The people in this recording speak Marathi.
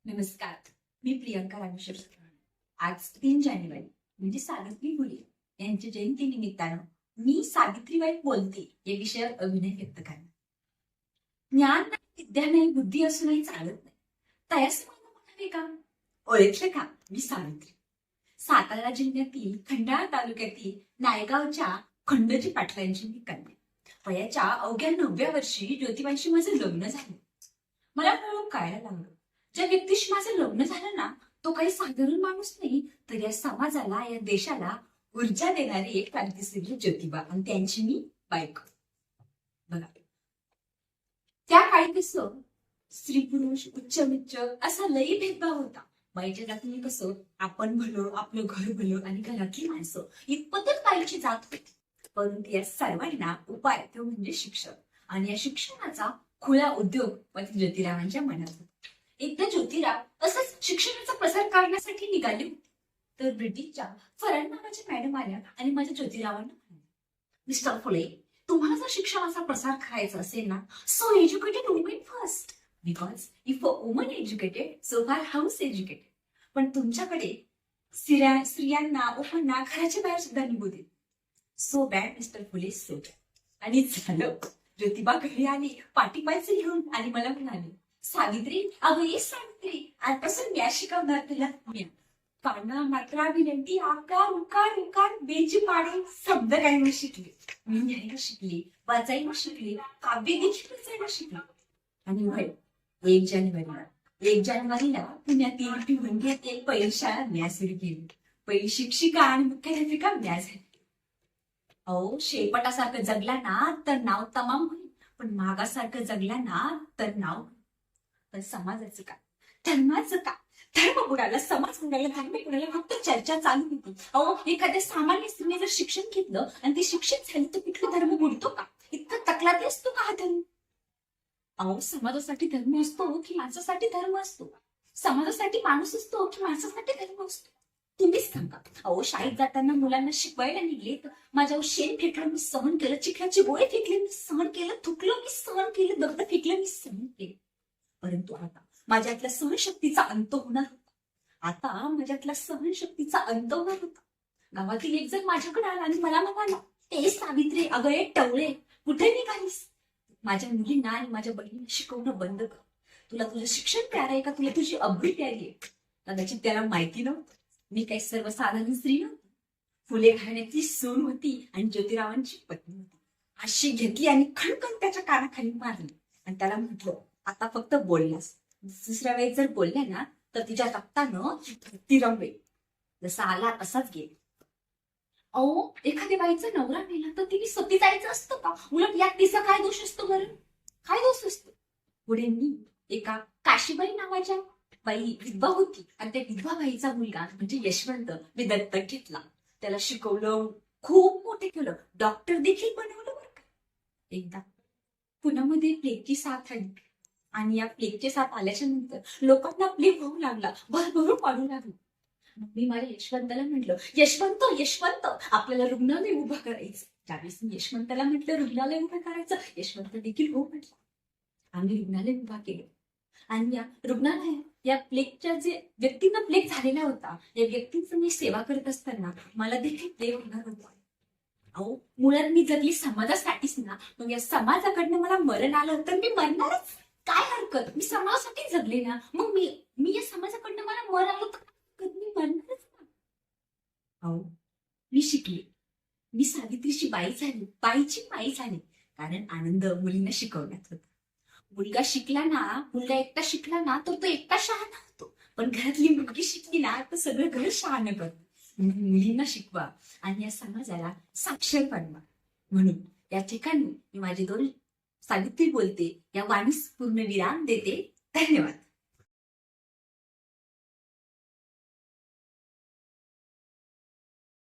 नमस्कार. मी प्रियंका रामेश्वर. आज 3 जानेवारी म्हणजे सावित्री फुले यांच्या जयंती निमित्तानं मी सावित्रीबाई बोलते या विषयावर अभिनय व्यक्त करणार. ज्ञान नाही, विद्या नाही, बुद्धी असूनही चालत नाही. तयास म्हणावे का? ओळखलं का? मी सावित्री. सातारा जिल्ह्यातील खंडाळा तालुक्यातील नायगावच्या खंडोजी पाटलांची मी कन्या. वयाच्या अवघ्या 9व्या वर्षी ज्योतिबांशी माझं लग्न झालं. मला हळूहळू कळायला लागलं, ज्या व्यक्तीशी माझं लग्न झालं ना, तो काही साधारण माणूस नाही, तर या समाजाला, या देशाला ऊर्जा देणारी एक क्रांतिसूर्य ज्योतिबा, आणि त्यांची मी बायको. बघा, त्या काळी कसं स्त्री पुरुष उच्च नीच असा लई भेदभाव होता. बाईच्या जातीने कसं आपण भलं, आपलं घर भलं आणि घरातली माणसं इतपतच बाईची जात होती. परंतु या सर्वांना उपाय तो म्हणजे शिक्षण, आणि या शिक्षणाचा खुला उद्योग मात्र ज्योतिरावांच्या मनात होता. एकदा ज्योतिराव असंच शिक्षणाचा प्रसार करण्यासाठी निघाले होते, तर ब्रिटिशच्या फरन नावाच्या मॅडम आल्या आणि माझ्या ज्योतिरावांना म्हणाल्या, मिस्टर फुले, तुम्हाला जर शिक्षणाचा प्रसार करायचा असेल ना, so educated women first, because if a woman educated so her house educated. पण तुमच्याकडे स्त्रियांना ओपनना घराच्या बाहेर सुद्धा निघू देत. सो बॅड मिस्टर फुले, सो बॅड. आणि झालं. ज्योतिबा घरी आली, पाठीपायचे घेऊन, आणि मला म्हणाली, सावित्री, अगं ये सावित्री, आजपासून म्या शिकवणार तुला. म्या काना मात्रा विनंती आकार उकार उकार बेची पाडे शब्द गायला शिकले. मी लिहायला शिकली, वाचायला शिकली, काव्य देखील रचायला शिकली. आणि होय, 1 जानेवारीला पुण्यातील भिवंडीतील पहिली शाळा म्या सुरू केली. पहिली शिक्षिका आणि मुख्याध्यापिका म्या झाली. अहो, शेपटासारखं जगला ना तर नाव तमाम होईल, पण मागासारखं जगला ना तर नाव. पण समाजाचं का, धर्माचं का? धर्म बुडाला, समाज बुडाला, धर्म बुडाला, फक्त चर्चा चालू होती. अहो, एखाद्या सामान्य स्त्रीने जर शिक्षण घेतलं आणि ती शिक्षित झाली तर कुठला धर्म बुडतो का? इतका तकलादी असतो का हा धर्म? अहो, समाजासाठी धर्म असतो की माणसासाठी धर्म असतो? समाजासाठी माणूस असतो की माणसासाठी धर्म असतो? तुम्हीच सांगा. अहो, शाळेत जाताना मुलांना शिकवायला निघले तर माझ्यावर शेण फेकलं मी सहन केलं, चिखलाचे गोळे फेकले मी सहन केलं, थुकलं मी सहन केलं, दगड फेकलं मी सहन केलं. परंतु आता माझ्यातल्या सहनशक्तीचा अंत होणार होता. आता माझ्यातल्या सहनशक्तीचा अंत होणार होता. गावातील एक जण माझ्याकडे आला आणि मला म्हणाला, ए सावित्री, अगं ए टवळे, कुठे निघालीस? माझ्या मुलींना आणि माझ्या बहिणींना शिकवणं बंद कर. तुला तुझं शिक्षण प्यार आहे का, तुला तुझी अब्रू प्यारी आहे? कदाचित त्याला माहिती नव्हतं मी काही सर्वसाधारण स्त्री नव्हती. फुले घराण्याची सून होती आणि ज्योतिरावांची पत्नी होती. आशी घेतली आणि खणखण त्याच्या कानाखाली मारली आणि त्याला म्हटलं, आता फक्त बोललास, दुसऱ्या वेळेस जर बोलल्या ना तर तिच्या रक्तानं ती रंगवेल. जसा आला तसाच गेला. अहो, एखाद्या बाईचा नवरा मेला तर तिने सती जायचं असतं का? उलट यात तिचा काय दोष असतो बरं? काय दोष असतो? पुढे मी एका काशीबाई नावाच्या बाई विधवा होती, आणि त्या विधवा बाईचा मुलगा म्हणजे यशवंत मी दत्तक घेतला. त्याला शिकवलं, खूप मोठे केलं, डॉक्टर देखील बनवलं बरं का. एकदा पुण्यामध्ये प्लेगची साथ आली, आणि या प्लेगची साथ आल्याच्या नंतर लोकांना प्लेग होऊ लागला, भरभरून वाढू लागला. मग मी माझ्या यशवंताला म्हटलं, यशवंत यशवंत, आपल्याला रुग्णालय उभं करायचं. ज्यावेळेस मी यशवंताला म्हटलं रुग्णालय उभं करायचं, यशवंत देखील हो म्हटलं. आम्ही रुग्णालय उभा केलं, आणि या रुग्णालयात या प्लेगच्या जे व्यक्तींना प्लेग झालेला होता, या व्यक्तींचं मी सेवा करत असताना मला देखील प्लेग होणार होता. अहो, मुळात मी जगली समाजासाठीच ना, मग या समाजाकडनं मला मरण आलं तर मी मरणारच. काय हरकत, मी समाजासाठी जगले ना, मग मी या समाजाकडनं मला मरण आलं तर मी मरणारच ना. अहो, मी शिकले, मी सावित्रीची बाई झाली, बाईची माई झाली, कारण आनंद मुलींना शिकवण्यात होता. मुलगा शिकला ना, मुलगा एकटा शिकला ना तर तो एकटा शहाणा होतो, पण घरातली मुलगी शिकली ना तर सगळं घर शहाणं करतं. मुलींना शिकवा आणि या समाजाला साक्षर बनवा. म्हणून या ठिकाणी मी माझे 2 सावित्री बोलते या वाणीस पूर्ण विराम देते. धन्यवाद.